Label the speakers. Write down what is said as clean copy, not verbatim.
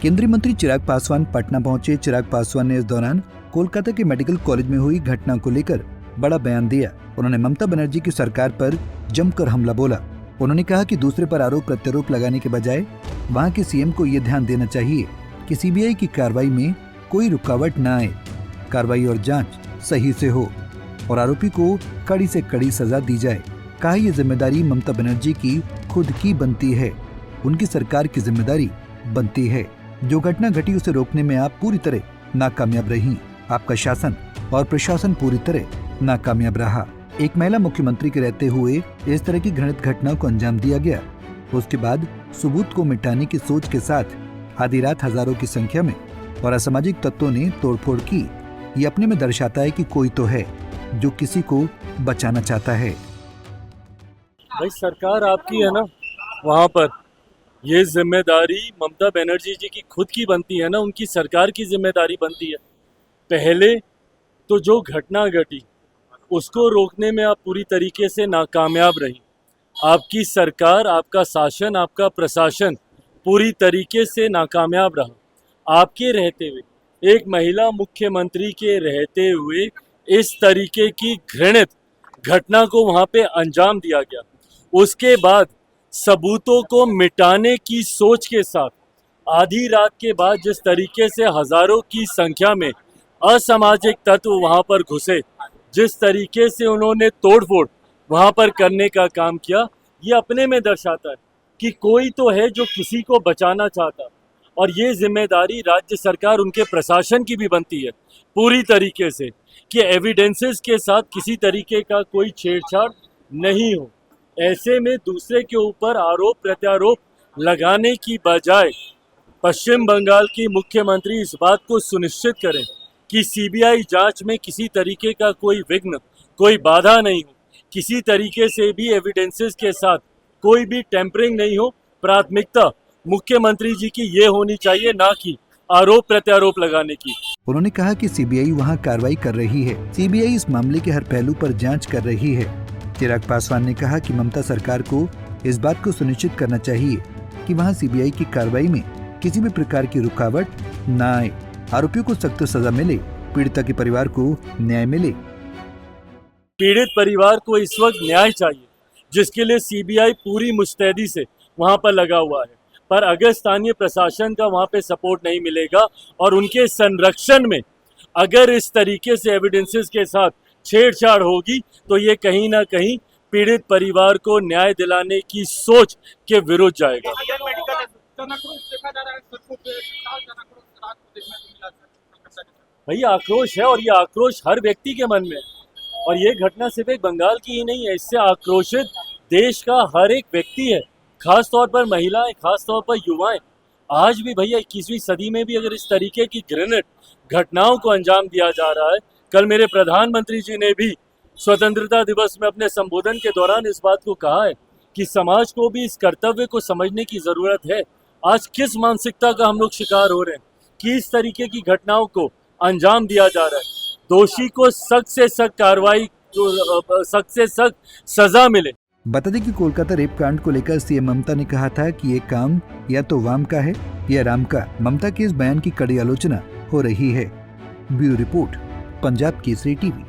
Speaker 1: केंद्रीय मंत्री चिराग पासवान पटना पहुंचे। चिराग पासवान ने इस दौरान कोलकाता के मेडिकल कॉलेज में हुई घटना को लेकर बड़ा बयान दिया। उन्होंने ममता बनर्जी की सरकार पर जमकर हमला बोला। उन्होंने कहा कि दूसरे पर आरोप प्रत्यारोप लगाने के बजाय वहां के सीएम को ये ध्यान देना चाहिए कि सीबीआई की कार्रवाई में कोई रुकावट न आए, कार्रवाई और जांच सही से हो और आरोपी को कड़ी से कड़ी सजा दी जाए। कहा ये जिम्मेदारी ममता बनर्जी की खुद की बनती है, उनकी सरकार की जिम्मेदारी बनती है। जो घटना घटी उसे रोकने में आप पूरी तरह नाकामयाब रही। आपका शासन और प्रशासन पूरी तरह नाकामयाब रहा। एक महिला मुख्यमंत्री के रहते हुए इस तरह की घृणित घटना को अंजाम दिया गया। उसके बाद सबूत को मिटाने की सोच के साथ आधी रात हजारों की संख्या में और असामाजिक तत्वों ने तोड़फोड़ की। ये अपने में दर्शाता है कि कोई तो है जो किसी को बचाना चाहता है।
Speaker 2: भाई सरकार आपकी है ना, वहाँ पर ये जिम्मेदारी ममता बनर्जी जी की खुद की बनती है ना, उनकी सरकार की जिम्मेदारी बनती है। पहले तो जो घटना घटी उसको रोकने में आप पूरी तरीके से नाकामयाब रही। आपकी सरकार, आपका शासन, आपका प्रशासन पूरी तरीके से नाकामयाब रहा। आपके रहते हुए, एक महिला मुख्यमंत्री के रहते हुए इस तरीके की घृणित घटना को वहाँ पे अंजाम दिया गया। उसके बाद सबूतों को मिटाने की सोच के साथ आधी रात के बाद जिस तरीके से हजारों की संख्या में असामाजिक तत्व वहां पर घुसे, जिस तरीके से उन्होंने तोड़फोड़ वहां पर करने का काम किया, ये अपने में दर्शाता है कि कोई तो है जो किसी को बचाना चाहता है। और ये जिम्मेदारी राज्य सरकार, उनके प्रशासन की भी बनती है पूरी तरीके से कि एविडेंसेस के साथ किसी तरीके का कोई छेड़छाड़ नहीं हो। ऐसे में दूसरे के ऊपर आरोप प्रत्यारोप लगाने की बजाय पश्चिम बंगाल की मुख्यमंत्री इस बात को सुनिश्चित करें कि सीबीआई जांच में किसी तरीके का कोई विघ्न, कोई बाधा नहीं हो, किसी तरीके से भी एविडेंसेस के साथ कोई भी टेम्परिंग नहीं हो। प्राथमिकता मुख्यमंत्री जी की ये होनी चाहिए, ना कि आरोप प्रत्यारोप लगाने की।
Speaker 1: उन्होंने कहा कि सीबीआई वहां कार्रवाई कर रही है। सीबीआई इस मामले के हर पहलू पर जांच कर रही है। चिराग पासवान ने कहा कि ममता सरकार को इस बात को सुनिश्चित करना चाहिए कि वहां सीबीआई की कार्रवाई में किसी भी प्रकार की रुकावट न आए, आरोपियों को सख्त सजा मिले, पीड़िता के परिवार को न्याय मिले।
Speaker 2: पीड़ित परिवार को इस वक्त न्याय चाहिए, जिसके लिए सीबीआई पूरी मुस्तैदी से वहां पर लगा हुआ है। पर अगर स्थानीय प्रशासन का वहां पे सपोर्ट नहीं मिलेगा और उनके संरक्षण में अगर इस तरीके से एविडेंसेस के साथ छेड़छाड़ होगी, तो ये कहीं ना कहीं पीड़ित परिवार को न्याय दिलाने की सोच के विरुद्ध जाएगा। भैया आक्रोश है और ये आक्रोश हर व्यक्ति के मन में है। और ये घटना सिर्फ एक बंगाल की ही नहीं है, इससे आक्रोशित देश का हर एक व्यक्ति है, खास तौर पर महिलाएं, खास तौर पर युवाएं। आज भी भैया 21वीं सदी में भी अगर इस तरीके की घृणित घटनाओं को अंजाम दिया जा रहा है। कल मेरे प्रधानमंत्री जी ने भी स्वतंत्रता दिवस में अपने संबोधन के दौरान इस बात को कहा है कि समाज को भी इस कर्तव्य को समझने की जरूरत है। आज किस मानसिकता का हम लोग शिकार हो रहे हैं कि इस तरीके की घटनाओं को अंजाम दिया जा रहा है। दोषी को सख्त से सख्त कार्रवाई, सख्त से सख्त सजा मिले।
Speaker 1: बता दें कि कोलकाता रेप कांड को लेकर सीएम ममता ने कहा था कि ये काम या तो वाम का है या राम का। ममता के इस बयान की कड़ी आलोचना हो रही है। Bureau report, Punjab Kesari TV.